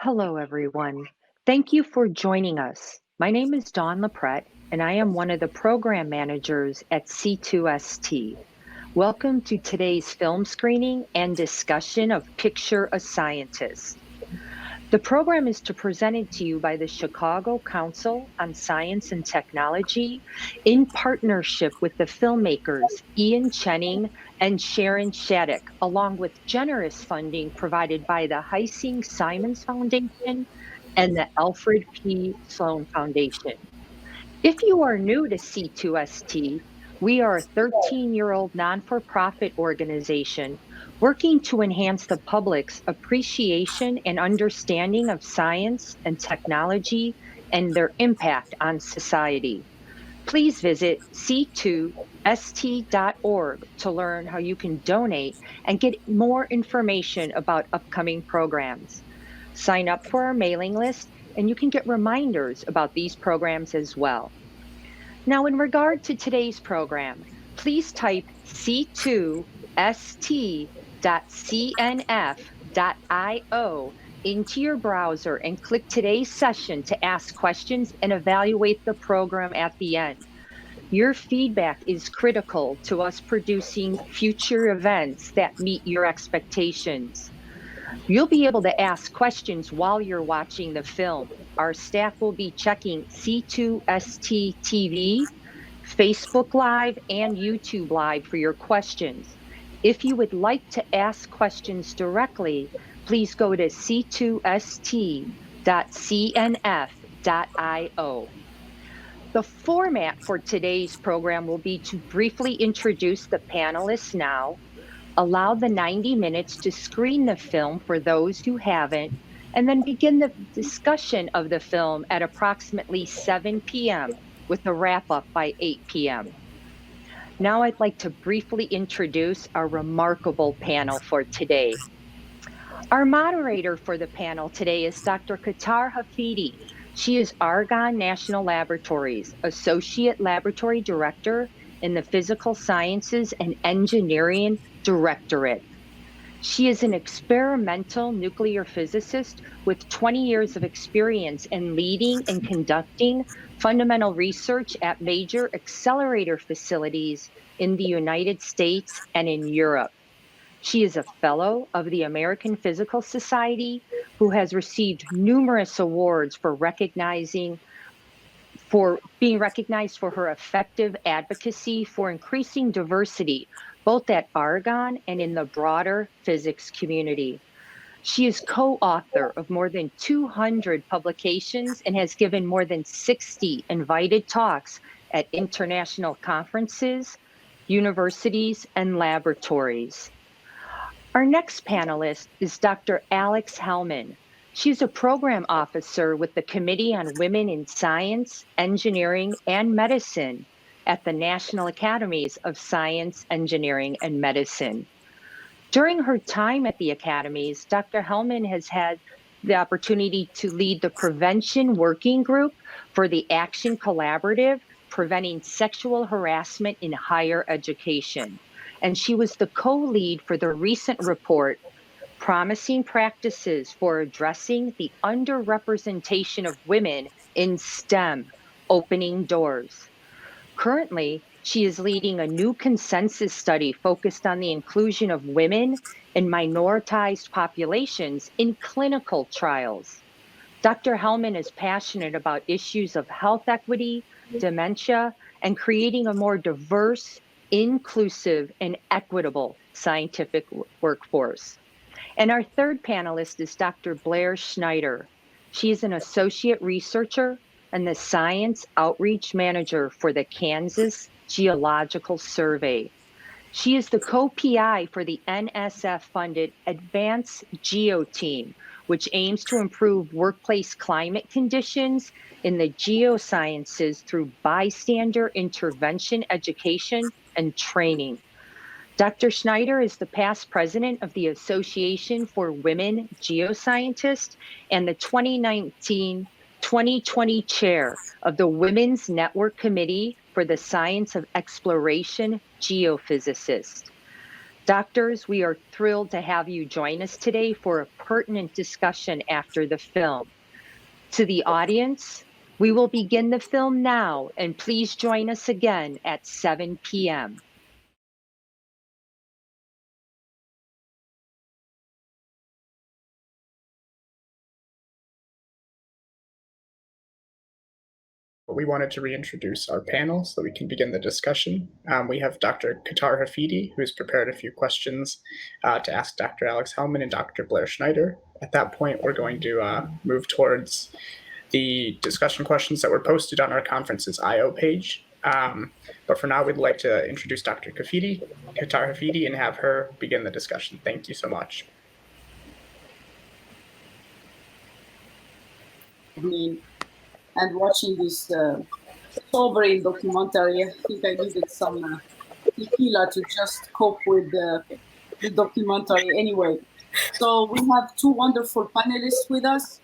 Hello, everyone. Thank you for joining us. My name is Dawn LaPrette, and I am one of the program managers at C2ST. Welcome to today's film screening and discussion of Picture a Scientist. The program is presented to you by the Chicago Council on Science and Technology in partnership with the filmmakers Ian Chenning and Sharon Shattuck, along with generous funding provided by the Heising Simons Foundation and the Alfred P. Sloan Foundation. If you are new to C2ST, we are a 13-year-old non-for-profit organization working to enhance the public's appreciation and understanding of science and technology and their impact on society. Please visit c2st.org to learn how you can donate and get more information about upcoming programs. Sign up for our mailing list, and you can get reminders about these programs as well. Now, in regard to today's program, please type c2st.cnf.io into your browser and click today's session to ask questions and evaluate the program at the end. Your feedback is critical to us producing future events that meet your expectations. You'll be able to ask questions while you're watching the film. Our staff will be checking C2ST TV, Facebook Live, and YouTube Live for your questions. If you would like to ask questions directly, please go to c2st.cnf.io. The format for today's program will be to briefly introduce the panelists now, allow the 90 minutes to screen the film for those who haven't, and then begin the discussion of the film at approximately 7 p.m. with a wrap-up by 8 p.m. Now I'd like to briefly introduce our remarkable panel for today. Our moderator for the panel today is Dr. Kawtar Hafidi. She is Argonne National Laboratories Associate Laboratory Director in the Physical Sciences and Engineering Directorate. She is an experimental nuclear physicist with 20 years of experience in leading and conducting fundamental research at major accelerator facilities in the United States and in Europe. She is a fellow of the American Physical Society who has received numerous awards for being recognized for her effective advocacy for increasing diversity, both at Argonne and in the broader physics community. She is co-author of more than 200 publications and has given more than 60 invited talks at international conferences, universities, and laboratories. Our next panelist is Dr. Alex Helman. She's a program officer with the Committee on Women in Science, Engineering, and Medicine at the National Academies of Science, Engineering, and Medicine. During her time at the academies, Dr. Helman has had the opportunity to lead the Prevention Working Group for the Action Collaborative Preventing Sexual Harassment in Higher Education. And she was the co-lead for the recent report, Promising Practices for Addressing the Underrepresentation of Women in STEM, Opening Doors. Currently, she is leading a new consensus study focused on the inclusion of women and minoritized populations in clinical trials. Dr. Helman is passionate about issues of health equity, dementia, and creating a more diverse, inclusive, and equitable scientific workforce. And our third panelist is Dr. Blair Schneider. She is an associate researcher and the science outreach manager for the Kansas Geological Survey. She is the co-PI for the NSF-funded Advanced Geo Team, which aims to improve workplace climate conditions in the geosciences through bystander intervention education and training. Dr. Schneider is the past president of the Association for Women Geoscientists and the 2019-2020 chair of the Women's Network Committee for the Science of Exploration Geophysicist. Doctors, we are thrilled to have you join us today for a pertinent discussion after the film. To the audience, we will begin the film now, and please join us again at 7 p.m. We wanted to reintroduce our panel so we can begin the discussion. We have Dr. Kawtar Hafidi, who's prepared a few questions to ask Dr. Alex Helman and Dr. Blair Schneider. At that point, we're going to move towards the discussion questions that were posted on our conference's IO page. But for now, we'd like to introduce Dr. Kawtar Hafidi, and have her begin the discussion. Thank you so much. And watching this sobering documentary, I think I needed some tequila to just cope with the documentary anyway. So we have two wonderful panelists with us,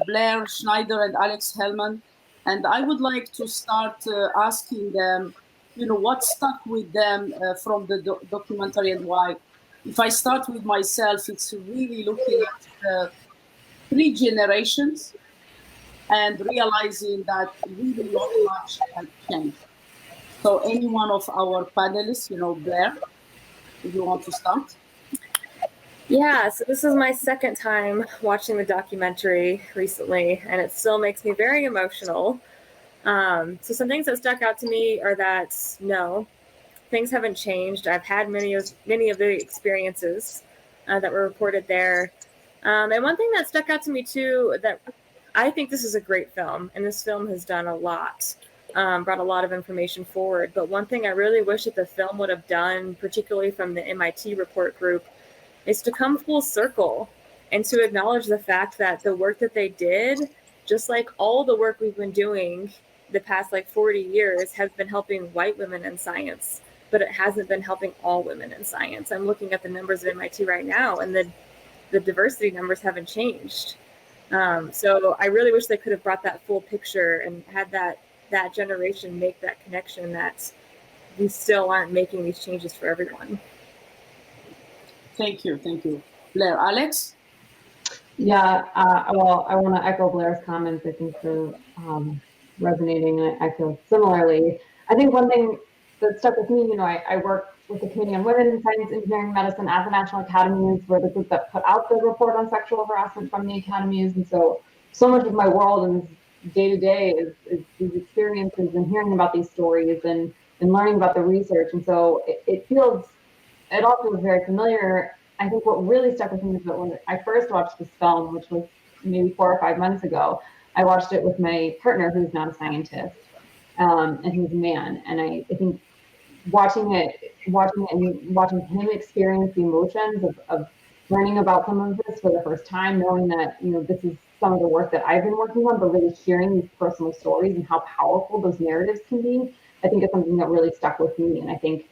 Blair Schneider and Alex Helman. And I would like to start asking them, what stuck with them from the documentary and why. If I start with myself, it's really looking at 3 generations and realizing that really not much has changed. So any one of our panelists, Blair, if you want to start. Yeah, so this is my second time watching the documentary recently, and it still makes me very emotional. So some things that stuck out to me are that, no, things haven't changed. I've had many of the experiences that were reported there. And one thing that stuck out to me too, that I think this is a great film, and this film has done a lot, brought a lot of information forward. But one thing I really wish that the film would have done, particularly from the MIT report group, is to come full circle and to acknowledge the fact that the work that they did, just like all the work we've been doing the past 40 years, has been helping white women in science, but it hasn't been helping all women in science. I'm looking at the numbers of MIT right now, and the diversity numbers haven't changed. So I really wish they could have brought that full picture and had that generation make that connection that we still aren't making these changes for everyone. Thank you. Blair, Alex? Yeah, well, I want to echo Blair's comments. I think they're resonating, and I feel similarly. I think one thing that stuck with me, I work with the Committee on Women in Science, Engineering, Medicine at the National Academies. We're the group that put out the report on sexual harassment from the academies. And so much of my world and day to day is these experiences and hearing about these stories and learning about the research. And so it all feels very familiar. I think what really stuck with me is that when I first watched this film, which was maybe 4 or 5 months ago, I watched it with my partner, who's not a scientist, and he's a man. And I think watching him experience the emotions of learning about some of this for the first time, knowing that, this is some of the work that I've been working on, but really hearing these personal stories and how powerful those narratives can be, I think is something that really stuck with me. And I think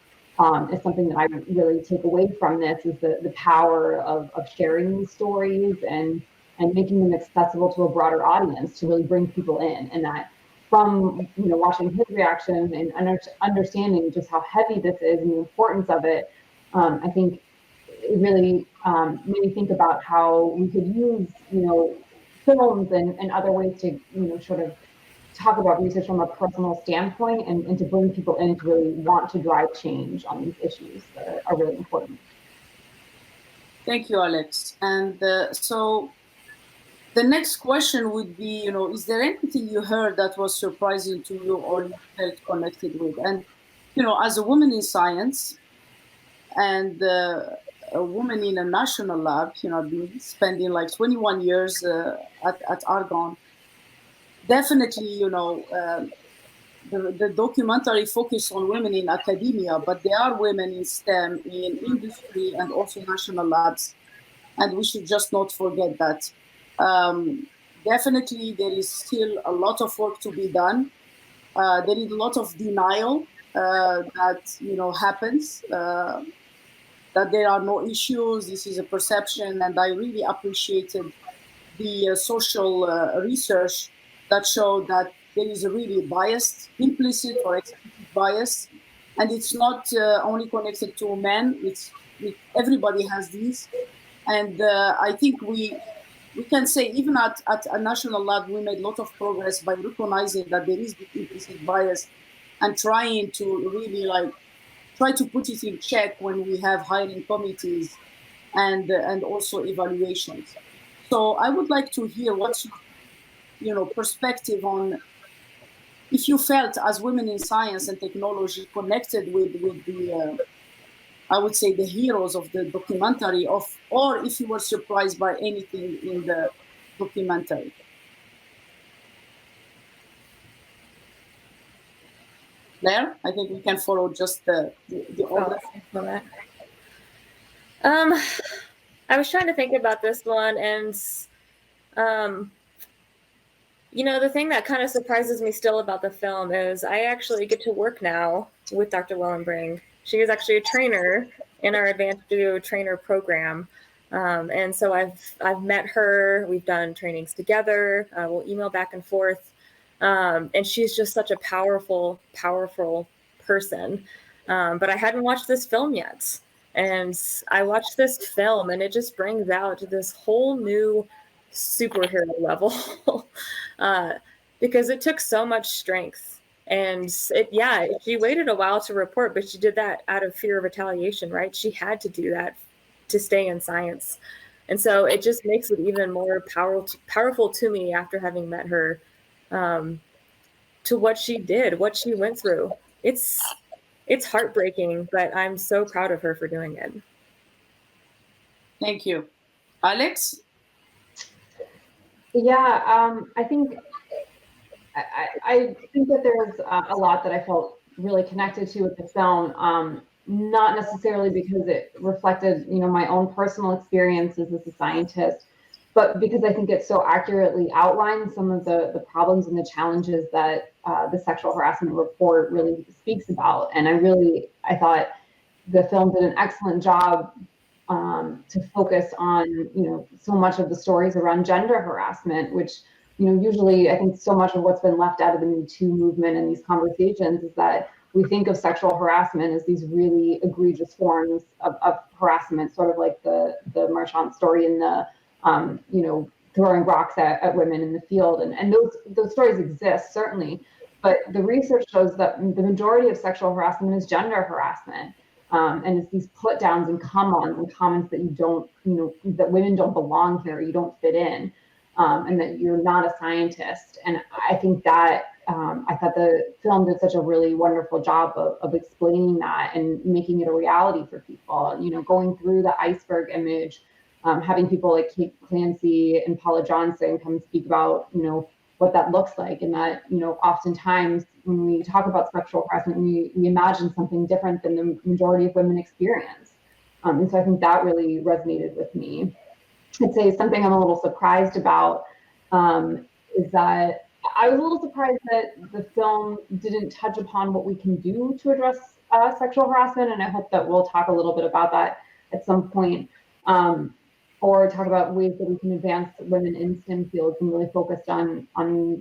is something that I really take away from this is the power of sharing these stories and making them accessible to a broader audience to really bring people in. And that from watching his reaction and understanding just how heavy this is and the importance of it, I think it really made me think about how we could use films and other ways to sort of talk about research from a personal standpoint and to bring people in to really want to drive change on these issues that are really important. Thank you, Alex. And so the next question would be, is there anything you heard that was surprising to you or you felt connected with? And, as a woman in science and a woman in a national lab, I've been spending 21 years at Argonne. Definitely, the documentary focused on women in academia, but there are women in STEM, in industry, and also national labs. And we should just not forget that. Definitely, there is still a lot of work to be done. There is a lot of denial that, happens, that there are no issues. This is a perception. And I really appreciated the social research that showed that there is a really biased, implicit or explicit bias. And it's not only connected to men, it's everybody has these. And I think we can say even at a national level, we made a lot of progress by recognizing that there is the implicit bias and trying to really try to put it in check when we have hiring committees and also evaluations. So I would like to hear what's your perspective on if you felt as women in science and technology connected with the I would say the heroes of the documentary, or if you were surprised by anything in the documentary. Blair, I think we can follow just the order. I was trying to think about this one, and the thing that kind of surprises me still about the film is I actually get to work now with Dr. Willenbring. She is actually a trainer in our Advanced Geo Trainer program. And so I've met her, we've done trainings together, we'll email back and forth. And she's just such a powerful, powerful person. But I hadn't watched this film yet. And I watched this film and it just brings out this whole new superhero level because it took so much strength. And she waited a while to report, but she did that out of fear of retaliation, right? She had to do that to stay in science. And so it just makes it even more powerful to me after having met her, to what she did, what she went through. It's heartbreaking, but I'm so proud of her for doing it. Thank you. Alex? Yeah, I think that there's a lot that I felt really connected to with the film, not necessarily because it reflected, my own personal experiences as a scientist, but because I think it so accurately outlines some of the problems and the challenges that the sexual harassment report really speaks about. And I thought the film did an excellent job to focus on, so much of the stories around gender harassment, which, usually I think so much of what's been left out of the Me Too movement and these conversations is that we think of sexual harassment as these really egregious forms of harassment, sort of like the Marchand story in the, throwing rocks at women in the field. And those stories exist, certainly. But the research shows that the majority of sexual harassment is gender harassment. And it's these put downs and come-ons and comments that you don't, that women don't belong here, you don't fit in, and that you're not a scientist. And I think that I thought the film did such a really wonderful job of explaining that and making it a reality for people, going through the iceberg image, having people like Kate Clancy and Paula Johnson come speak about, what that looks like. And that, oftentimes when we talk about sexual harassment, we imagine something different than the majority of women experience. And so I think that really resonated with me. I'd say something I'm a little surprised about is that I was a little surprised that the film didn't touch upon what we can do to address sexual harassment. And I hope that we'll talk a little bit about that at some point. Or talk about ways that we can advance women in STEM fields and really focused on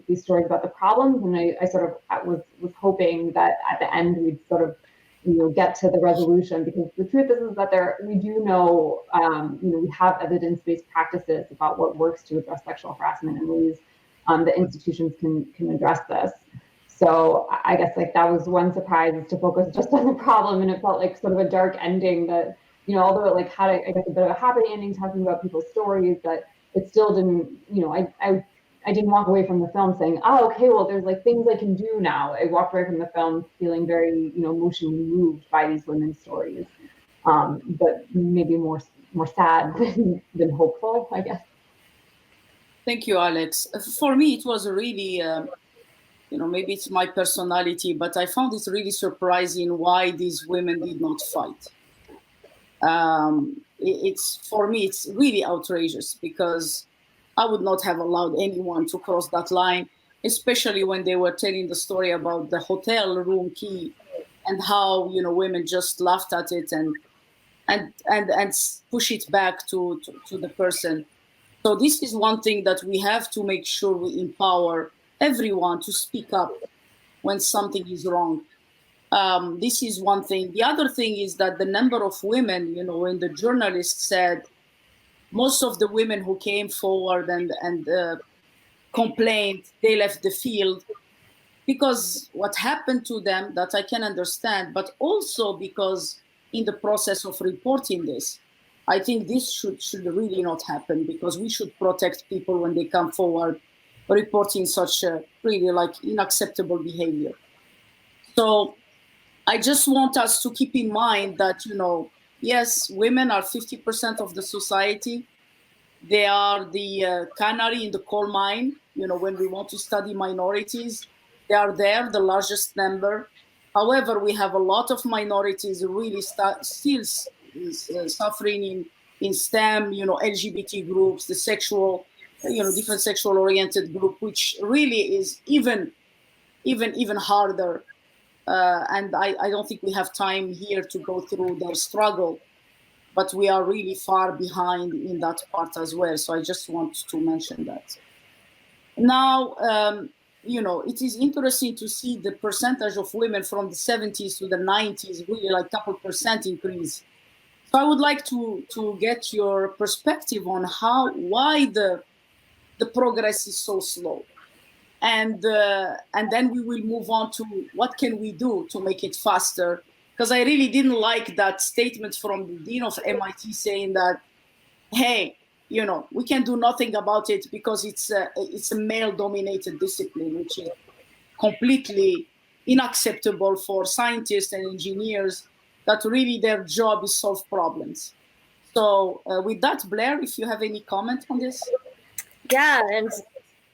these stories about the problems. And I sort of was hoping that at the end we'd sort of, get to the resolution, because the truth is that we do know, we have evidence-based practices about what works to address sexual harassment and ways the institutions can address this. So I guess that was one surprise, is to focus just on the problem, and it felt like sort of a dark ending that, although it had a bit of a happy ending talking about people's stories, that it still didn't, I didn't walk away from the film saying, oh, okay, well, there's things I can do now. I walked away from the film feeling very, emotionally moved by these women's stories, but maybe more sad than hopeful, I guess. Thank you, Alex. For me, it was really, maybe it's my personality, but I found it really surprising why these women did not fight. For me, it's really outrageous, because I would not have allowed anyone to cross that line, especially when they were telling the story about the hotel room key and how, women just laughed at it and push it back to the person. So this is one thing that we have to make sure we empower everyone to speak up when something is wrong. This is one thing. The other thing is that the number of women, when the journalist said most of the women who came forward and complained, they left the field because what happened to them that I can understand, but also because in the process of reporting this, I think this should really not happen, because we should protect people when they come forward reporting such really unacceptable behavior. So I just want us to keep in mind that, yes, women are 50% of the society. They are the canary in the coal mine. When we want to study minorities, they are there, the largest number. However, we have a lot of minorities really still suffering in STEM, LGBT groups, the sexual, different sexual oriented group, which really is even harder. And I don't think we have time here to go through their struggle, but we are really far behind in that part as well. So I just want to mention that. Now, it is interesting to see the percentage of women from the 70s to the 90s, really like couple percent increase. So I would like to get your perspective on why the progress is so slow. And then we will move on to what can we do to make it faster. Because I really didn't like that statement from the dean of MIT saying that, hey, we can do nothing about it because it's a male-dominated discipline, which is completely unacceptable for scientists and engineers that really their job is solve problems. So with that, Blair, if you have any comment on this? Yeah, and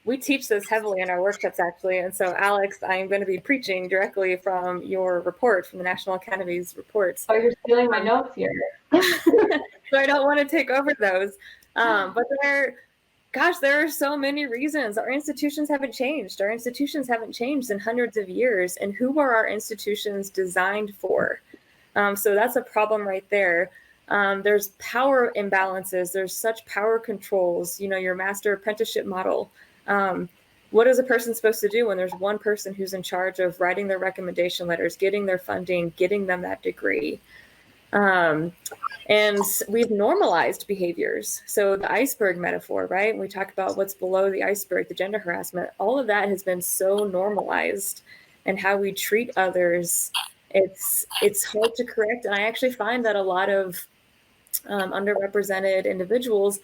we teach this heavily in our workshops, actually. And so, Alex, I am going to be preaching directly from your report, from the National Academy's reports. Oh, you're stealing my notes here. So I don't want to take over those. But there are so many reasons. Our institutions haven't changed. Our institutions haven't changed in hundreds of years. And who are our institutions designed for? So that's a problem right there. There's power imbalances. There's such power controls, your master apprenticeship model. What is a person supposed to do when there's one person who's in charge of writing their recommendation letters, getting their funding, getting them that degree? And we've normalized behaviors. So the iceberg metaphor, right? When we talk about what's below the iceberg, the gender harassment, all of that has been so normalized, and how we treat others, it's hard to correct. And I actually find that a lot of underrepresented individuals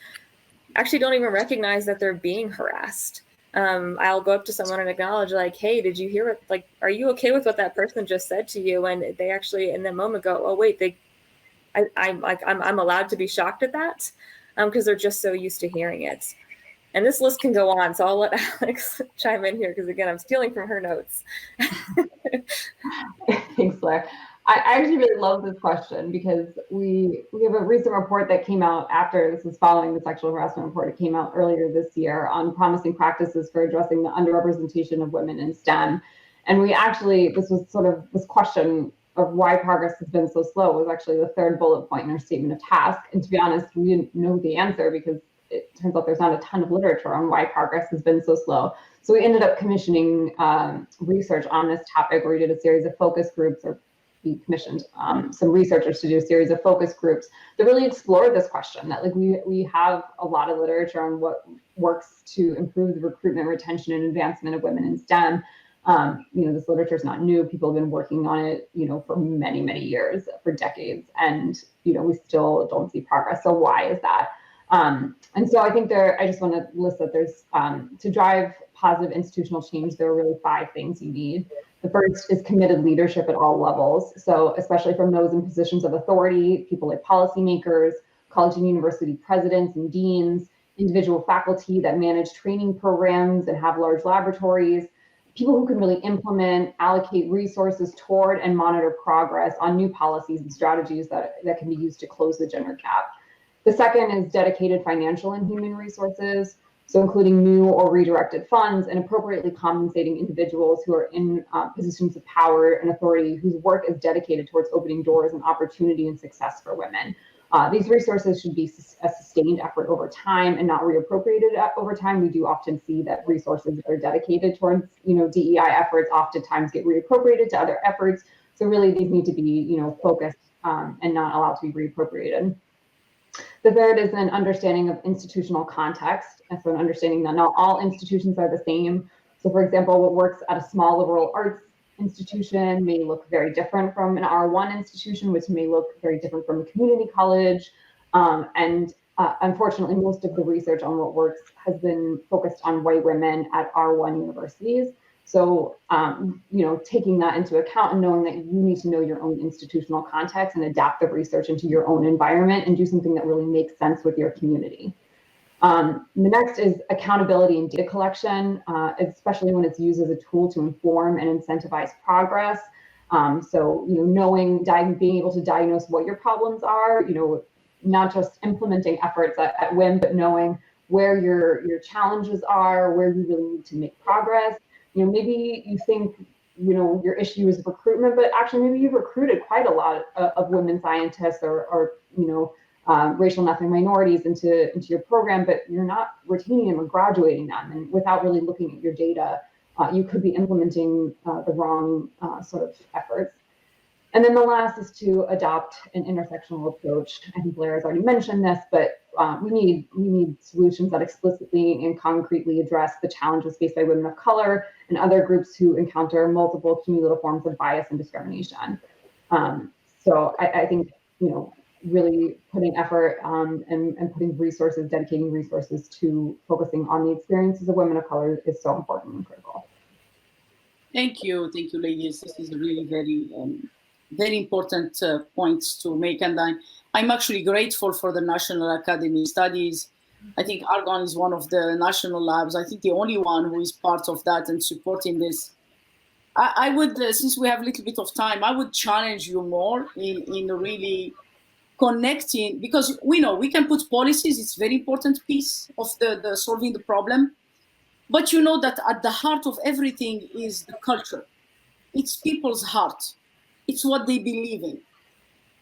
actually don't even recognize that they're being harassed. I'll go up to someone and acknowledge, like, hey, did you hear it? Are you okay with what that person just said to you? And they actually in that moment go, oh, wait, I'm allowed to be shocked at that, because they're just so used to hearing it. And this list can go on, so I'll let Alex chime in here, because again, I'm stealing from her notes. Thanks, Blair. I actually really love this question, because we have a recent report that came out after, this is following the sexual harassment report. It came out earlier this year on promising practices for addressing the underrepresentation of women in STEM. And this question of why progress has been so slow was actually the third bullet point in our statement of task. And to be honest, we didn't know the answer, because it turns out there's not a ton of literature on why progress has been so slow. So we ended up commissioning research on this topic, where we did a series of focus groups, or we commissioned some researchers to do a series of focus groups that really explored this question, that we have a lot of literature on what works to improve the recruitment, retention, and advancement of women in STEM. This literature is not new. People have been working on it, for many, many years, for decades, and we still don't see progress. So why is that? And so I think I just want to list that there's to drive positive institutional change, there are really 5 things you need. The first is committed leadership at all levels. So especially from those in positions of authority, people like policymakers, college and university presidents and deans, individual faculty that manage training programs and have large laboratories, people who can really implement, allocate resources toward, and monitor progress on new policies and strategies that can be used to close the gender gap. The second is dedicated financial and human resources, so including new or redirected funds, and appropriately compensating individuals who are in positions of power and authority whose work is dedicated towards opening doors and opportunity and success for women. These resources should be a sustained effort over time and not reappropriated over time. We do often see that resources that are dedicated towards, DEI efforts oftentimes get reappropriated to other efforts. So really these need to be, focused and not allowed to be reappropriated. The third is an understanding of institutional context. And so an understanding that not all institutions are the same. So for example, what works at a small liberal arts institution may look very different from an R1 institution, which may look very different from a community college. Unfortunately, most of the research on what works has been focused on white women at R1 universities. So, taking that into account and knowing that you need to know your own institutional context and adapt the research into your own environment and do something that really makes sense with your community. The next is accountability and data collection, especially when it's used as a tool to inform and incentivize progress. Knowing, being able to diagnose what your problems are, not just implementing efforts at whim, but knowing where your challenges are, where you really need to make progress. Maybe you think, your issue is recruitment, but actually maybe you've recruited quite a lot of women scientists or racial and ethnic minorities into your program, but you're not retaining them or graduating them. And without really looking at your data, you could be implementing the wrong sort of efforts. And then the last is to adopt an intersectional approach. I think Blair has already mentioned this, but we need solutions that explicitly and concretely address the challenges faced by women of color and other groups who encounter multiple cumulative forms of bias and discrimination. So I think, really putting effort and putting resources, dedicating resources to focusing on the experiences of women of color is so important and critical. Thank you, ladies. This is really very important points to make, and I'm actually grateful for the National Academy of Studies. I think Argonne is one of the national labs. I think the only one who is part of that and supporting this. I would, since we have a little bit of time, I would challenge you more in really connecting, because we know we can put policies. It's a very important piece of the solving the problem. But you know that at the heart of everything is the culture. It's people's heart. It's what they believe in.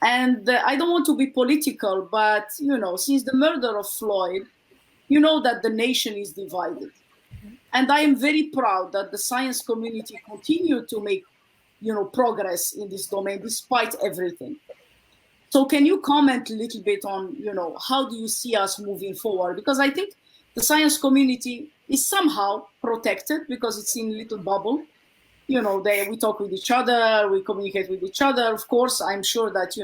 And I don't want to be political, but, since the murder of Floyd, you know that the nation is divided. And I am very proud that the science community continued to make, progress in this domain despite everything. So can you comment a little bit on, how do you see us moving forward? Because I think the science community is somehow protected because it's in a little bubble. We talk with each other, we communicate with each other. Of course, I'm sure that,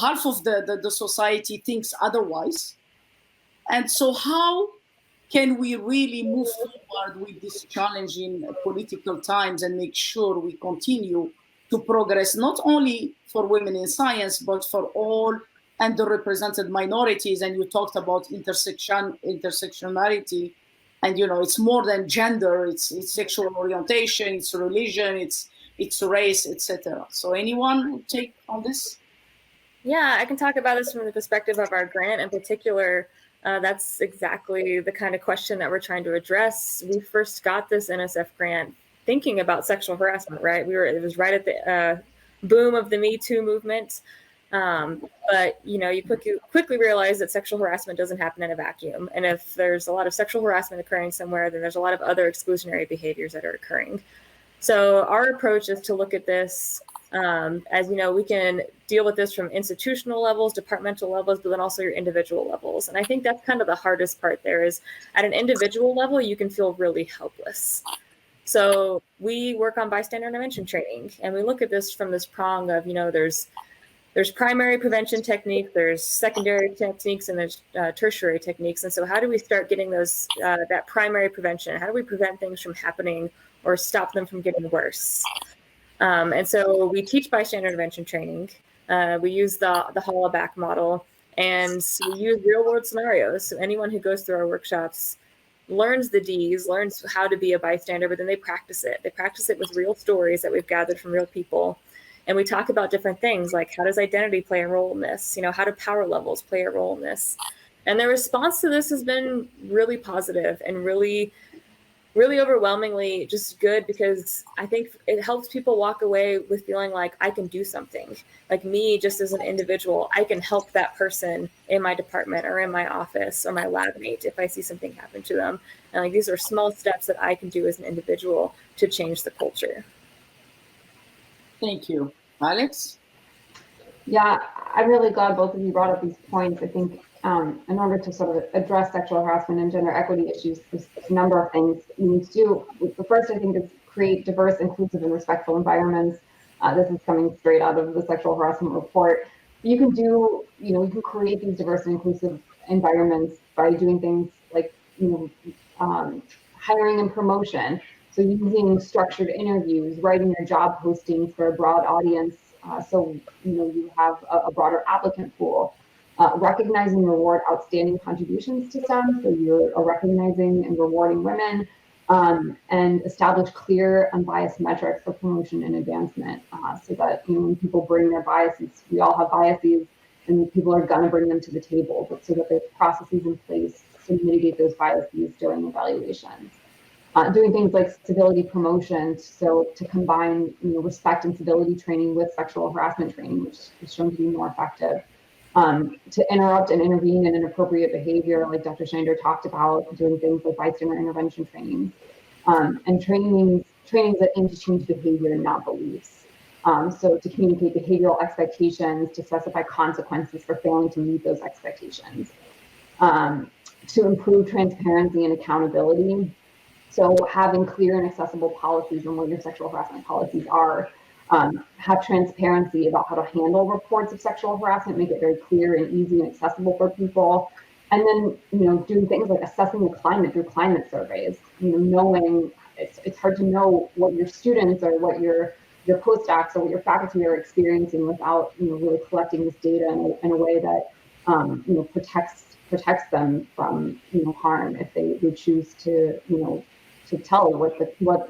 half of the society thinks otherwise. And so how can we really move forward with these challenging political times and make sure we continue to progress, not only for women in science, but for all underrepresented minorities? And you talked about intersectionality. And it's more than gender. It's sexual orientation. It's religion. It's race, etc. So anyone take on this? Yeah, I can talk about this from the perspective of our grant in particular. That's exactly the kind of question that we're trying to address. We first got this NSF grant thinking about sexual harassment. Right, it was right at the boom of the Me Too movement. But you quickly realize that sexual harassment doesn't happen in a vacuum. And if there's a lot of sexual harassment occurring somewhere, then there's a lot of other exclusionary behaviors that are occurring. So our approach is to look at this as, we can deal with this from institutional levels, departmental levels, but then also your individual levels. And I think that's kind of the hardest part there is at an individual level, you can feel really helpless. So we work on bystander intervention training, and we look at this from this prong of, there's primary prevention technique, there's secondary techniques, and there's tertiary techniques. And so how do we start getting those that primary prevention? How do we prevent things from happening or stop them from getting worse? And so we teach bystander intervention training. We use the Hollaback model, and we use real world scenarios. So anyone who goes through our workshops learns the Ds, learns how to be a bystander, but then they practice it. They practice it with real stories that we've gathered from real people. And we talk about different things like how does identity play a role in this? How do power levels play a role in this? And the response to this has been really positive and really, really overwhelmingly just good, because I think it helps people walk away with feeling like I can do something. Like me, just as an individual, I can help that person in my department or in my office or my lab mate if I see something happen to them. And like these are small steps that I can do as an individual to change the culture. Thank you. Alex? Yeah, I'm really glad both of you brought up these points. I think in order to sort of address sexual harassment and gender equity issues, there's a number of things we need to do. The first, I think, is create diverse, inclusive, and respectful environments. This is coming straight out of the sexual harassment report. You can do, you can create these diverse and inclusive environments by doing things like, hiring and promotion. So using structured interviews, writing your job postings for a broad audience, so you have a broader applicant pool. Recognizing and reward outstanding contributions to STEM, so you're recognizing and rewarding women, and establish clear, unbiased metrics for promotion and advancement, so that when people bring their biases, we all have biases, and people are going to bring them to the table, but so that there's processes in place to mitigate those biases during evaluations. Doing things like civility promotion, so to combine respect and civility training with sexual harassment training, which is shown to be more effective. To interrupt and intervene in inappropriate behavior, like Dr. Schneider talked about, doing things like bystander intervention training, and trainings that aim to change behavior, not beliefs. So to communicate behavioral expectations, to specify consequences for failing to meet those expectations. To improve transparency and accountability. So having clear and accessible policies on what your sexual harassment policies are, have transparency about how to handle reports of sexual harassment, make it very clear and easy and accessible for people. And then, doing things like assessing the climate through climate surveys, knowing it's hard to know what your students or what your postdocs or what your faculty are experiencing without, really collecting this data in a way that, protects them from, harm if they choose to, to tell what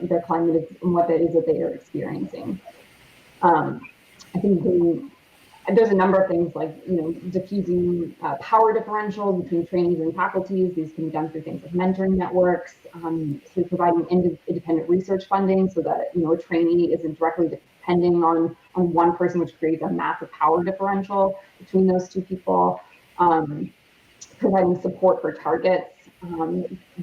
their climate is and what that is that they are experiencing. I think there's a number of things like, diffusing power differentials between trainees and faculties. These can be done through things like mentoring networks, through providing independent research funding so that, a trainee isn't directly depending on one person, which creates a massive power differential between those two people. Providing support for targets,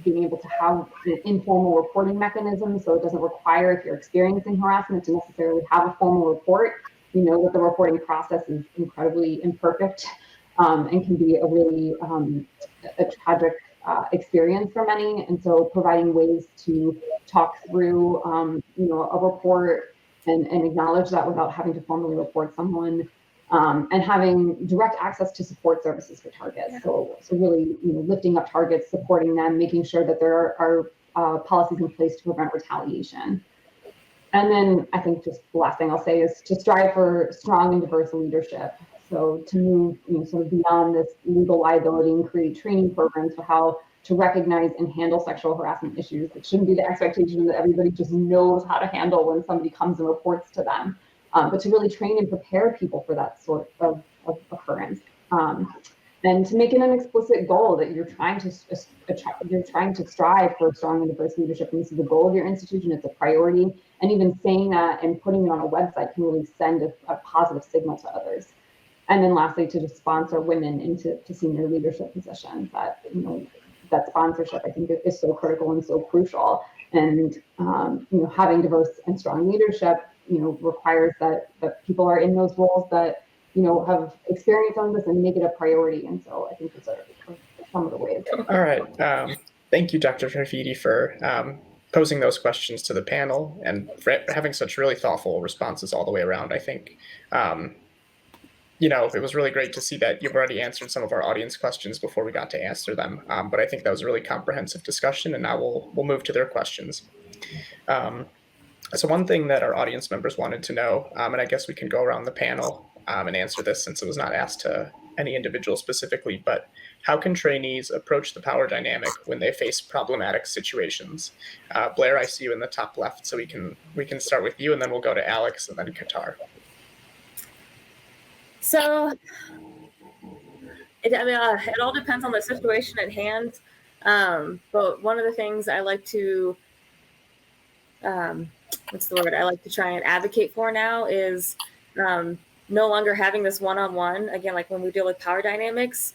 being able to have an informal reporting mechanism so it doesn't require, if you're experiencing harassment, to necessarily have a formal report. You know that the reporting process is incredibly imperfect, and can be a really a tragic experience for many. And so providing ways to talk through a report and acknowledge that without having to formally report someone. And having direct access to support services for targets. So really, lifting up targets, supporting them, making sure that there are policies in place to prevent retaliation. And then I think just the last thing I'll say is to strive for strong and diverse leadership. So to move, sort of beyond this legal liability and create training programs for how to recognize and handle sexual harassment issues. It shouldn't be the expectation that everybody just knows how to handle when somebody comes and reports to them. But to really train and prepare people for that sort of occurrence, and to make it an explicit goal that you're trying to strive for strong and diverse leadership, and this is the goal of your institution. It's a priority, and even saying that and putting it on a website can really send a positive signal to others. And then lastly, to just sponsor women into senior leadership positions. That sponsorship I think is so critical and so crucial. And having diverse and strong leadership requires that people are in those roles that, have experience on this and make it a priority. And so I think those are some of the ways. All right. Thank you, Dr. Hafidi, for posing those questions to the panel and for having such really thoughtful responses all the way around. I think, it was really great to see that you've already answered some of our audience questions before we got to answer them. But I think that was a really comprehensive discussion, and now we'll move to their questions. So one thing that our audience members wanted to know, and I guess we can go around the panel and answer this since it was not asked to any individual specifically, but how can trainees approach the power dynamic when they face problematic situations? Blair, I see you in the top left, so we can start with you, and then we'll go to Alex and then Kawtar. So, it all depends on the situation at hand. But one of the things I like to I like to try and advocate for now is no longer having this one-on-one. Again, like when we deal with power dynamics,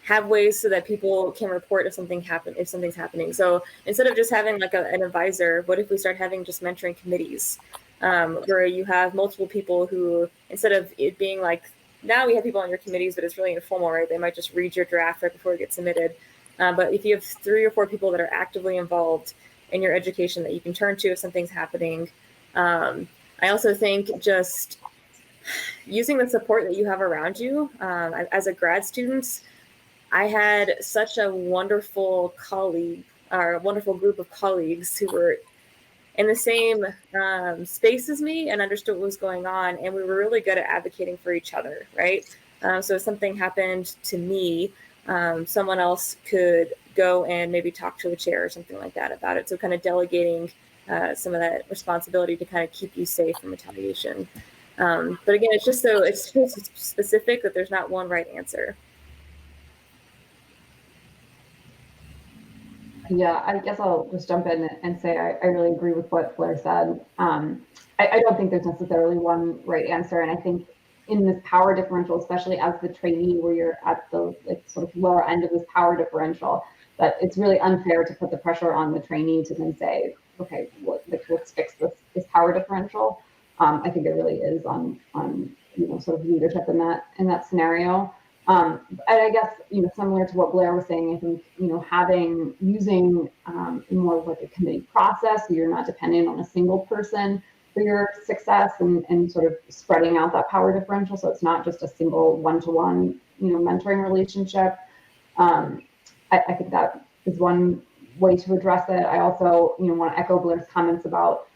have ways so that people can report if something's happening. So instead of just having like an advisor, what if we start having just mentoring committees? where you have multiple people who, instead of it being like, now we have people on your committees, but it's really informal, right? They might just read your draft right before it gets submitted. But if you have 3 or 4 people that are actively involved in your education that you can turn to if something's happening, I also think just using the support that you have around you. As a grad student, I had such a wonderful colleague, or a wonderful group of colleagues who were in the same space as me and understood what was going on. And we were really good at advocating for each other, right? So if something happened to me, someone else could go and maybe talk to the chair or something like that about it. So kind of delegating some of that responsibility to kind of keep you safe from retaliation. But again, it's just so specific that there's not one right answer. Yeah, I guess I'll just jump in and say I really agree with what Blair said. I don't think there's necessarily one right answer. And I think in this power differential, especially as the trainee, where you're at the sort of lower end of this power differential, that it's really unfair to put the pressure on the trainee to then say, okay, let's fix this power differential. I think it really is on sort of leadership in that scenario. And I guess, similar to what Blair was saying, I think, using more of like a committee process, so you're not dependent on a single person for your success and sort of spreading out that power differential. So it's not just a single one-to-one, mentoring relationship. I think that is one way to address it. I also, want to echo Blair's comments about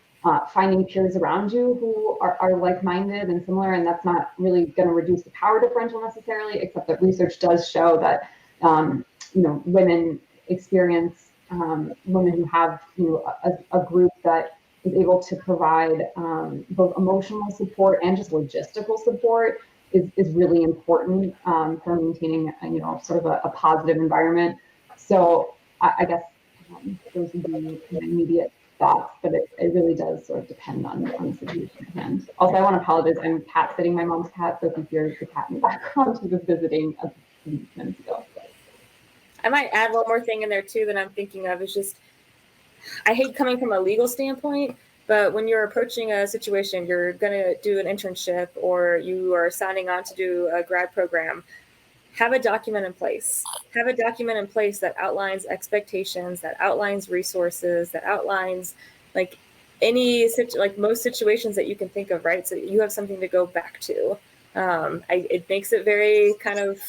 finding peers around you who are like-minded and similar, and that's not really going to reduce the power differential necessarily, except that research does show that women experience women who have a group that is able to provide both emotional support and just logistical support is really important for maintaining sort of a positive environment. So I guess those would be immediate thoughts, but it really does sort of depend on the situation at hand. Also, I want to apologize. I'm cat sitting my mom's cat, so if you hear the cat in the background, she was visiting a few minutes ago. I might add one more thing in there too that I'm thinking of. Is just, I hate coming from a legal standpoint, but when you're approaching a situation, you're going to do an internship or you are signing on to do a grad program, have a document in place. Have a document in place that outlines expectations, that outlines resources, that outlines most situations that you can think of, right? So you have something to go back to. It makes it very kind of,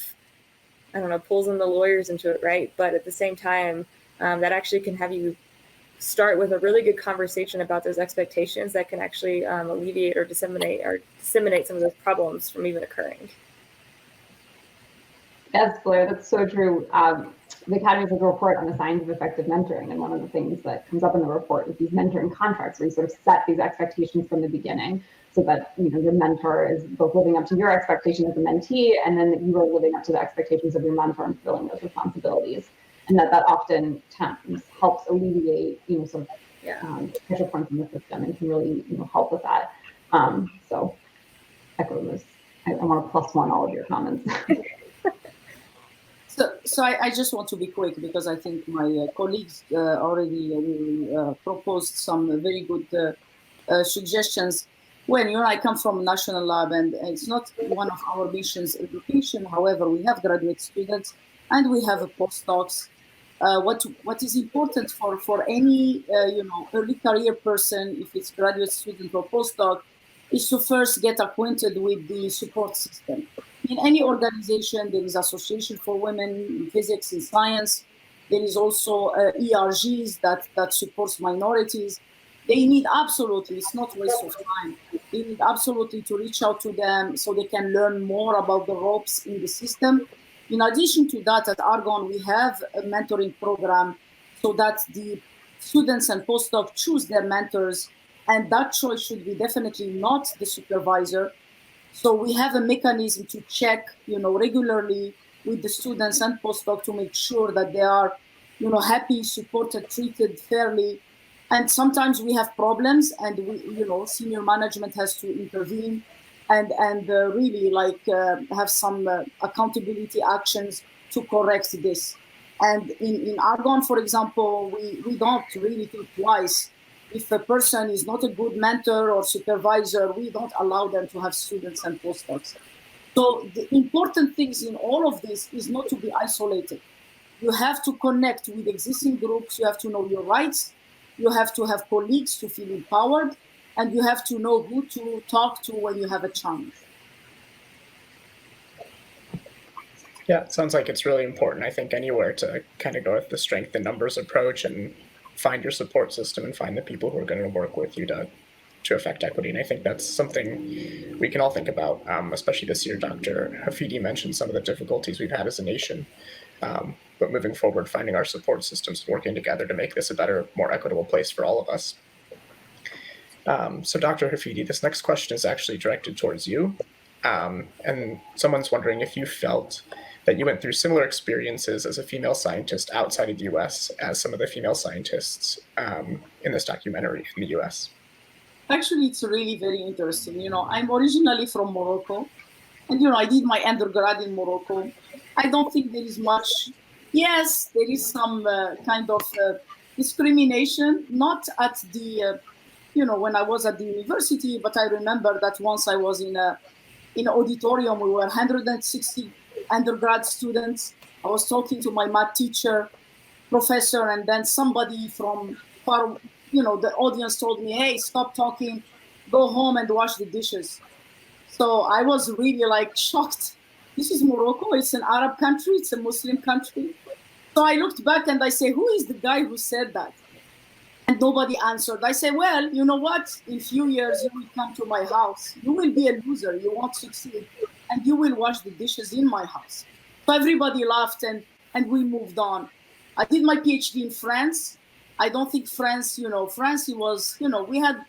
pulls in the lawyers into it, right? But at the same time, that actually can have you start with a really good conversation about those expectations that can actually alleviate or disseminate some of those problems from even occurring. Yes, Blair, that's so true. The Academy has a report on the signs of effective mentoring, and one of the things that comes up in the report is these mentoring contracts, where you sort of set these expectations from the beginning, so that your mentor is both living up to your expectation as a mentee, and then that you are living up to the expectations of your mentor and fulfilling those responsibilities, and that often helps alleviate pressure points in the system and can really help with that. So, echo those. I want to +1 all of your comments. So I just want to be quick because I think my colleagues already proposed some very good suggestions. When I come from National Lab, and it's not one of our missions education. However, we have graduate students and we have postdocs. What is important for any early career person, if it's graduate student or postdoc, is to first get acquainted with the support system. In any organization, there is Association for Women in Physics and Science. There is also ERGs that supports minorities. They need absolutely, it's not waste of time. They need absolutely to reach out to them so they can learn more about the ropes in the system. In addition to that, at Argonne, we have a mentoring program so that the students and postdocs choose their mentors, and that choice should be definitely not the supervisor. So we have a mechanism to check, regularly with the students and postdocs to make sure that they are, happy, supported, treated fairly. And sometimes we have problems, and senior management has to intervene and really have some accountability actions to correct this. And in Argonne, for example, we don't really think twice if a person is not a good mentor or supervisor, we don't allow them to have students and postdocs. So the important things in all of this is not to be isolated. You have to connect with existing groups. You have to know your rights. You have to have colleagues to feel empowered, and you have to know who to talk to when you have a challenge. Yeah, it sounds like it's really important, I think, anywhere to kind of go with the strength in numbers approach and find your support system and find the people who are going to work with you to affect equity. And I think that's something we can all think about, especially this year. Dr. Hafidi mentioned some of the difficulties we've had as a nation. But moving forward, finding our support systems, working together to make this a better, more equitable place for all of us. So Dr. Hafidi, this next question is actually directed towards you. And someone's wondering if you felt that you went through similar experiences as a female scientist outside of the US as some of the female scientists in this documentary in the US. Actually, it's really very interesting. I'm originally from Morocco, and, I did my undergrad in Morocco. I don't think there is much. Yes, there is some kind of discrimination, not at the, when I was at the university, but I remember that once I was in an auditorium, we were 160 undergrad students. I was talking to my math teacher, professor, and then somebody from far, the audience told me, hey, stop talking, go home and wash the dishes. So I was really shocked. This is Morocco, it's an Arab country, it's a Muslim country. So I looked back and I say, who is the guy who said that? And nobody answered. I say, well, you know what? In a few years, you will come to my house. You will be a loser, you won't succeed. And you will wash the dishes in my house. So everybody laughed and we moved on. I did my PhD in France. I don't think France, France, it was, we had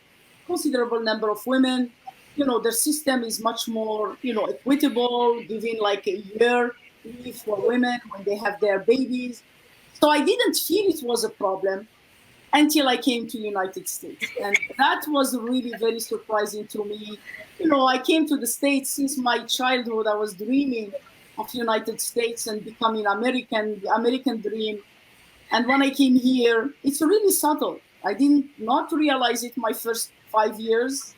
considerable number of women. Their system is much more, equitable, giving a year leave for women when they have their babies. So I didn't feel it was a problem until I came to the United States. And that was really very surprising to me. I came to the States since my childhood. I was dreaming of the United States and becoming American, the American dream. And when I came here, it's really subtle. I did not realize it my first 5 years.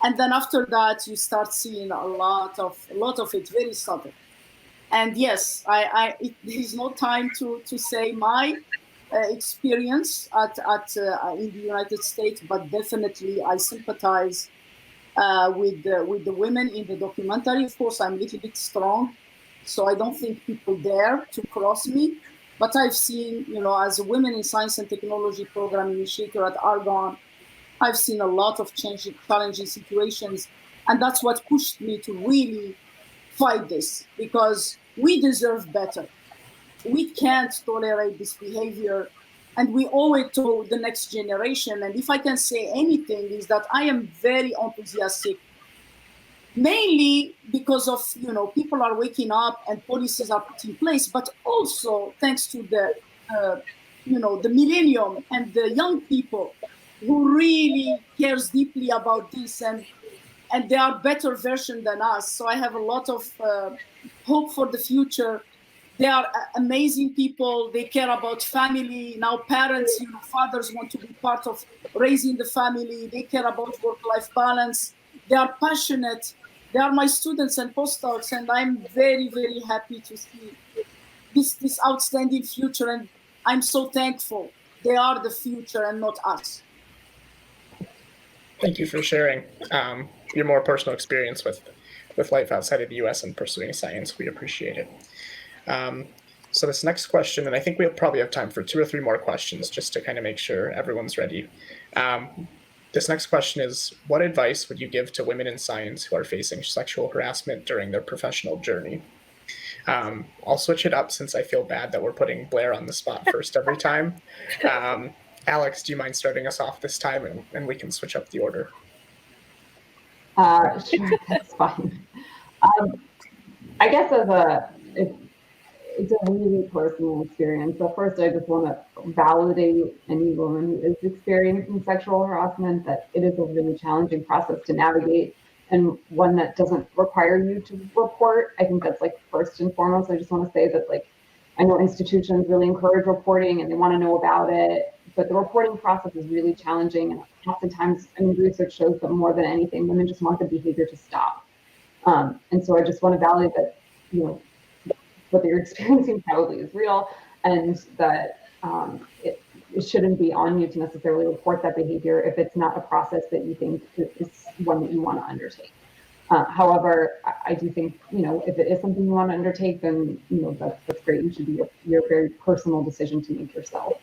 And then after that, you start seeing a lot of it, very subtle. And yes, there is no time to say my experience in the United States, but definitely I sympathize with the women in the documentary. Of course, I'm a little bit strong, so I don't think people dare to cross me. But I've seen, as a Women in Science and Technology program initiator at Argonne, I've seen a lot of challenging situations, and that's what pushed me to really fight this, because we deserve better. We can't tolerate this behavior, and we owe it to the next generation. And if I can say anything, is that I am very enthusiastic, mainly because of, people are waking up and policies are put in place, but also thanks to the, the millennium and the young people who really cares deeply about this, and they are better version than us. So I have a lot of hope for the future. They are amazing people. They care about family. Now parents, fathers want to be part of raising the family. They care about work-life balance. They are passionate. They are my students and postdocs, and I'm very, very happy to see this outstanding future. And I'm so thankful. They are the future and not us. Thank you for sharing your more personal experience with life outside of the US and pursuing science. We appreciate it. So this next question, and I think we'll probably have time for 2 or 3 more questions just to kind of make sure everyone's ready. This next question is, what advice would you give to women in science who are facing sexual harassment during their professional journey? I'll switch it up since I feel bad that we're putting Blair on the spot first every time. Alex, do you mind starting us off this time, and we can switch up the order? Sure, that's fine. I guess it's a really personal experience. So first, I just want to validate any woman who is experiencing sexual harassment, that it is a really challenging process to navigate, and one that doesn't require you to report. I think that's first and foremost. I just want to say that I know institutions really encourage reporting and they want to know about it, but the reporting process is really challenging. And oftentimes, I mean, research shows that more than anything, women just want the behavior to stop. And so I just want to validate that, you know, what you're experiencing probably is real, and that it shouldn't be on you to necessarily report that behavior if it's not a process that you think is one that you want to undertake. However, I do think, you know, if it is something you want to undertake, then, you know, that's great. You should be your very personal decision to make yourself.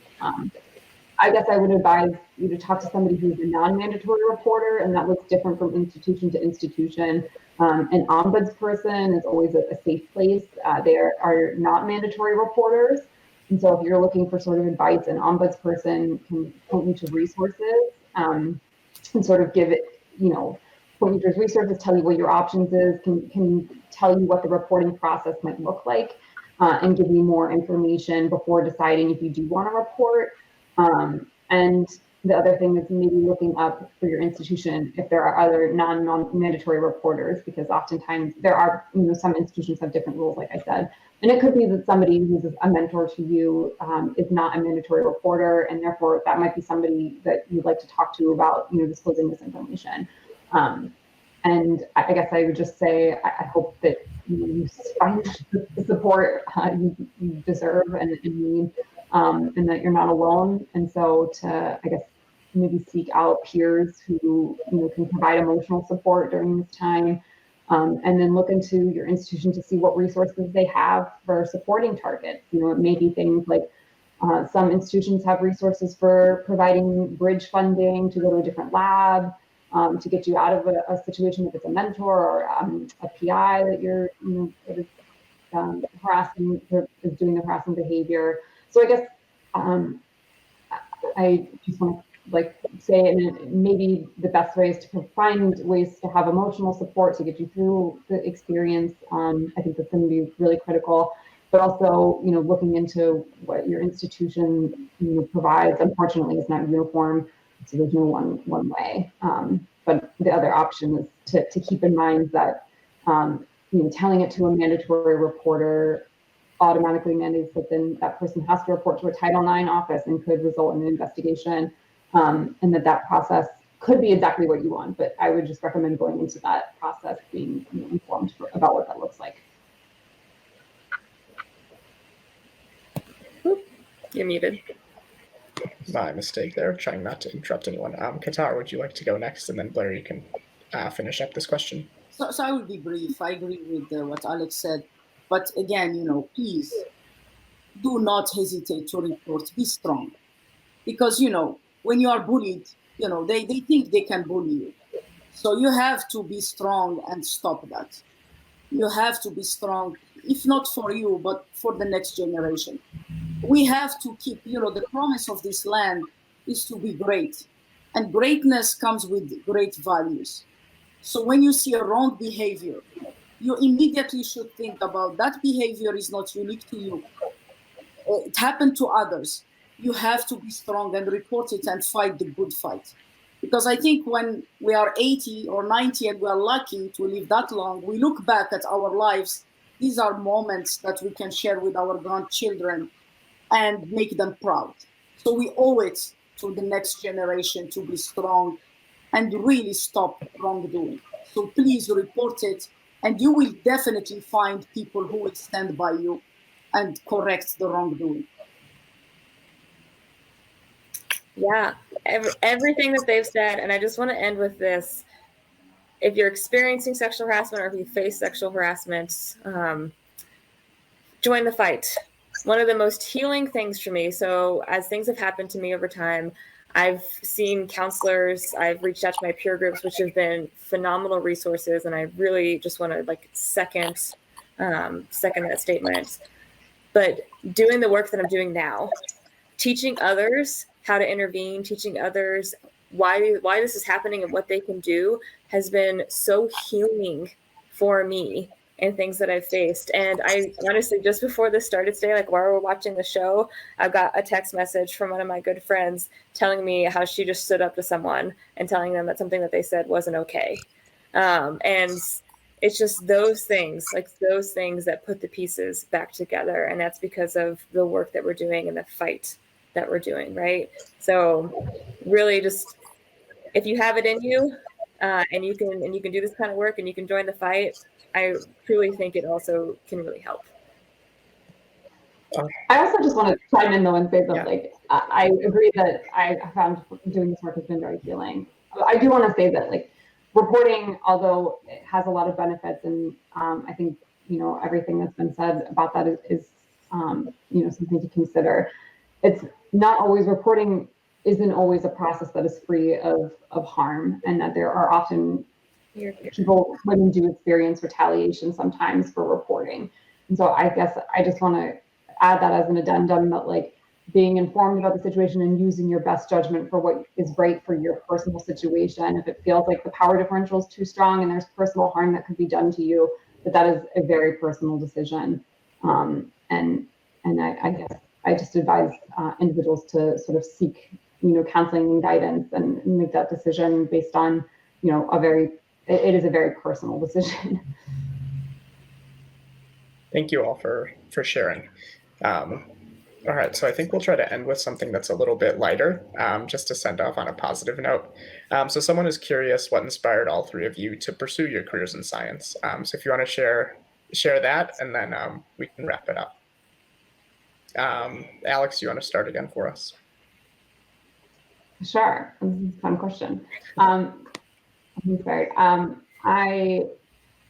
I guess I would advise you to talk to somebody who's a non-mandatory reporter, and that looks different from institution to institution. An ombudsperson is always a safe place. They are not mandatory reporters. And so if you're looking for sort of advice, an ombudsperson can point you to resources and sort of give it, you know, point you to resources, tell you what your options is, can tell you what the reporting process might look like, and give you more information before deciding if you do want to report. And the other thing is maybe looking up for your institution if there are other non-mandatory reporters, because oftentimes there are, you know, some institutions have different rules, like I said. And it could be that somebody who's a mentor to you is not a mandatory reporter, and therefore that might be somebody that you'd like to talk to about, you know, disclosing this information. And I guess I would just say, I hope that you find the support you deserve and need, and that you're not alone. And so to, I guess, maybe seek out peers who, you know, can provide emotional support during this time. And then look into your institution to see what resources they have for supporting targets. You know, it may be things like some institutions have resources for providing bridge funding to go to a different lab, to get you out of a situation if it's a mentor or a PI that you're, you know, that is harassing, is doing the harassing behavior. So I guess I just want to say, and maybe the best way is to find ways to have emotional support to get you through the experience. I think that's going to be really critical, but also, you know, looking into what your institution, you know, provides. Unfortunately, it's not uniform, so there's no one way. But the other option is to keep in mind that, you know, telling it to a mandatory reporter automatically mandates that then that person has to report to a Title IX office and could result in an investigation. And that process could be exactly what you want, but I would just recommend going into that process being, you know, informed about what that looks like. You're muted. My mistake there, trying not to interrupt anyone. Kawtar, would you like to go next? And then Blair, you can finish up this question. So I will be brief. I agree with what Alex said. But again, you know, please do not hesitate to report. Be strong. Because, you know, when you are bullied, you know, they think they can bully you. So you have to be strong and stop that. You have to be strong, if not for you, but for the next generation. We have to keep, you know, the promise of this land is to be great. And greatness comes with great values. So when you see a wrong behavior, you immediately should think about that behavior is not unique to you. It happened to others. You have to be strong and report it and fight the good fight. Because I think when we are 80 or 90 and we are lucky to live that long, we look back at our lives. These are moments that we can share with our grandchildren and make them proud. So we owe it to the next generation to be strong and really stop wrongdoing. So please report it, and you will definitely find people who will stand by you and correct the wrongdoing. Yeah, everything that they've said, and I just want to end with this. If you're experiencing sexual harassment or if you face sexual harassment, join the fight. One of the most healing things for me, so as things have happened to me over time, I've seen counselors, I've reached out to my peer groups, which have been phenomenal resources, and I really just want to second that statement. But doing the work that I'm doing now, teaching others how to intervene, teaching others why this is happening and what they can do has been so healing for me and things that I've faced. And I honestly, just before this started today, while we're watching the show, I got a text message from one of my good friends telling me how she just stood up to someone and telling them that something that they said wasn't okay. And it's just those things that put the pieces back together. And that's because of the work that we're doing and the fight that we're doing, right? So really just, if you have it in you, and you can do this kind of work and you can join the fight, I truly think it also can really help. I also just want to chime in though and say that Yeah. like I agree that I found doing this work has been very healing. I do want to say that like reporting, although it has a lot of benefits, and I think everything that's been said about that is something to consider. It's not always reporting isn't always a process that is free of harm, and that there are often women do experience retaliation sometimes for reporting. And so I guess I just want to add that as an addendum, that like being informed about the situation and using your best judgment for what is right for your personal situation. If it feels like the power differential is too strong and there's personal harm that could be done to you, that is a very personal decision. And I guess I just advise individuals to sort of seek counseling and guidance and make that decision based on it is a very personal decision. Thank you all for sharing. All right, so I think we'll try to end with something that's a little bit lighter, just to send off on a positive note. So someone is curious what inspired all three of you to pursue your careers in science. So if you want to share that, and then we can wrap it up. Alex, you want to start again for us? Sure, this is a fun question. Inspired. I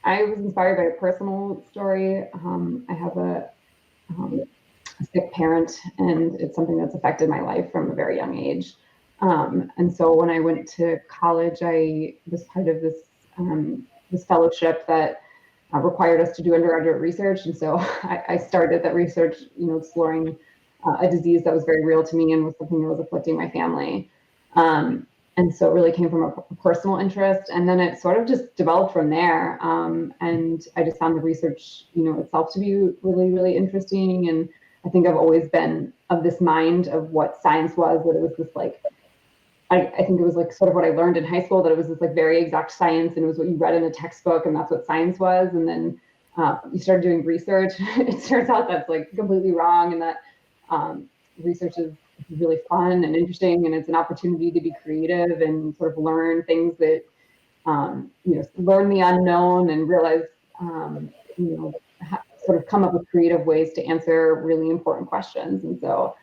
was inspired by a personal story. I have a sick parent, and it's something that's affected my life from a very young age. And so when I went to college, I was part of this fellowship that required us to do undergraduate research. And so I started that research, exploring a disease that was very real to me and was something that was afflicting my family. And so it really came from a personal interest, and then it sort of just developed from there. And I just found the research, itself to be really, really interesting. And I think I've always been of this mind of what science was, that it was this like, I think it was like sort of what I learned in high school, that it was this like very exact science, and it was what you read in a textbook, and that's what science was. And then you started doing research. It turns out that's like completely wrong, and that research is really fun and interesting, and it's an opportunity to be creative and sort of learn things that learn the unknown and realize sort of come up with creative ways to answer really important questions. And so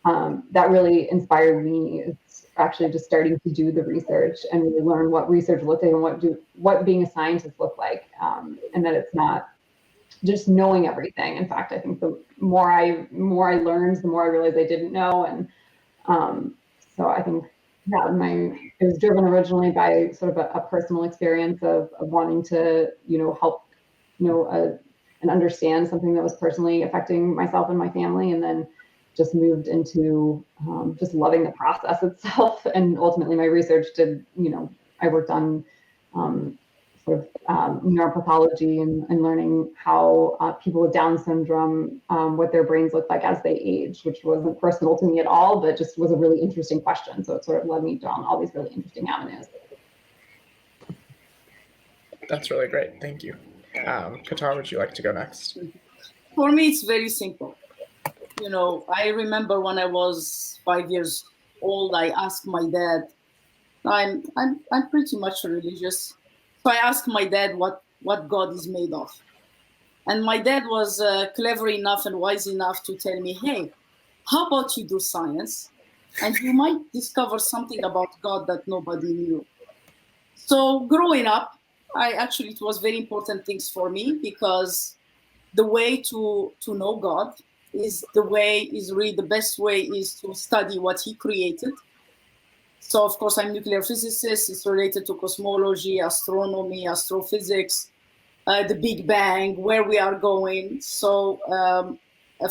that really inspired me. It's actually just starting to do the research and really learn what research looks like and what being a scientist looks like, and that it's not just knowing everything. In fact, I think the more I learned, the more I realized I didn't know. And so I think it was driven originally by sort of a personal experience of wanting to, help, and understand something that was personally affecting myself and my family, and then just moved into just loving the process itself. And ultimately my research I worked on sort of neuropathology and learning how people with Down syndrome, what their brains look like as they age, which wasn't personal to me at all, but just was a really interesting question. So it sort of led me down all these really interesting avenues. That's really great. Thank you. Kawtar, would you like to go next? For me, it's very simple. I remember when I was 5 years old, I asked my dad, I'm pretty much religious. So I asked my dad what God is made of. And my dad was clever enough and wise enough to tell me, hey, how about you do science? And you might discover something about God that nobody knew. So growing up, it was very important things for me, because the way to know God is really the best way is to study what he created. So of course I'm nuclear physicist. It's related to cosmology, astronomy, astrophysics, the Big Bang, where we are going. So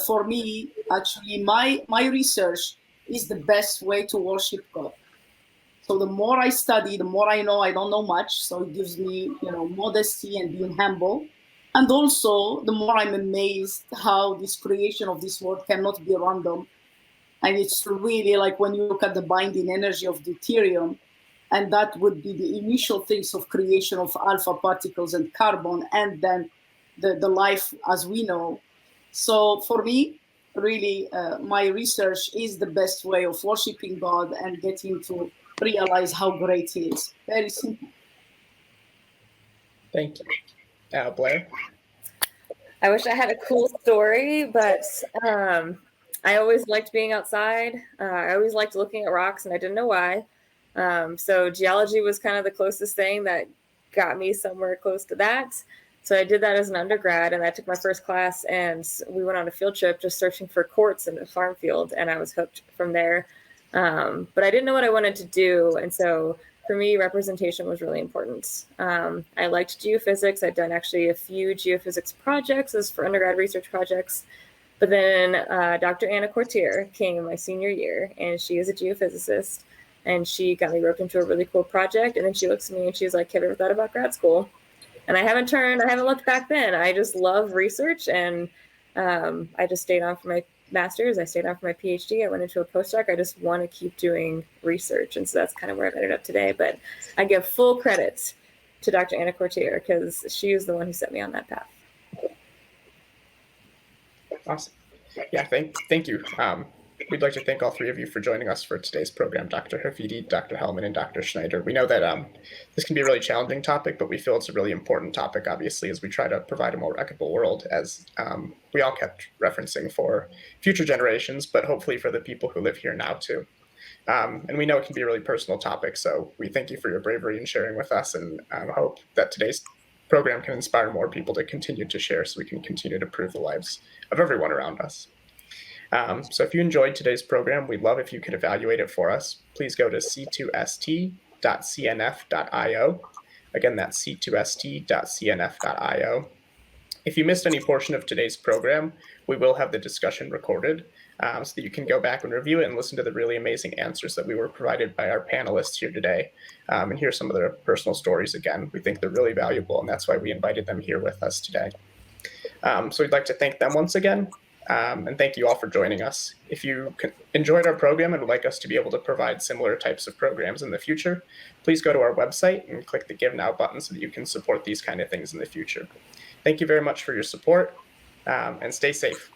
for me, actually, my research is the best way to worship God. So the more I study, the more I know. I don't know much, so it gives me, modesty and being humble. And also, the more I'm amazed how this creation of this world cannot be random. And it's really like when you look at the binding energy of deuterium, and that would be the initial things of creation of alpha particles and carbon, and then the life as we know. So for me, really my research is the best way of worshiping God and getting to realize how great He is. Very simple. Thank you. Blair? I wish I had a cool story, but I always liked being outside. I always liked looking at rocks, and I didn't know why. So geology was kind of the closest thing that got me somewhere close to that. So I did that as an undergrad, and I took my first class, and we went on a field trip just searching for quartz in a farm field, and I was hooked from there. But I didn't know what I wanted to do, and so for me, representation was really important. I liked geophysics. I'd done actually a few geophysics projects as for undergrad research projects. But then Dr. Anna Kawtar came my senior year, and she is a geophysicist, and she got me roped into a really cool project. And then she looks at me and she's like, "Have you ever thought about grad school?" And I haven't looked back then. I just love research, and I just stayed on for my master's. I stayed on for my PhD. I went into a postdoc. I just want to keep doing research. And so that's kind of where I've ended up today. But I give full credit to Dr. Anna Kawtar because she is the one who set me on that path. Awesome. Yeah, thank you. We'd like to thank all three of you for joining us for today's program, Dr. Hafidi, Dr. Helman, and Dr. Schneider. We know that this can be a really challenging topic, but we feel it's a really important topic, obviously, as we try to provide a more equitable world, as we all kept referencing for future generations, but hopefully for the people who live here now too. And we know it can be a really personal topic, so we thank you for your bravery in sharing with us, and hope that today's program can inspire more people to continue to share so we can continue to improve the lives of everyone around us. So if you enjoyed today's program, we'd love if you could evaluate it for us. Please go to c2st.cnf.io. Again, that's c2st.cnf.io. If you missed any portion of today's program, we will have the discussion recorded so that you can go back and review it and listen to the really amazing answers that we were provided by our panelists here today, and hear some of their personal stories again. We think they're really valuable, and that's why we invited them here with us today. So we'd like to thank them once again. And thank you all for joining us. If you enjoyed our program and would like us to be able to provide similar types of programs in the future, please go to our website and click the Give Now button so that you can support these kind of things in the future. Thank you very much for your support, and stay safe.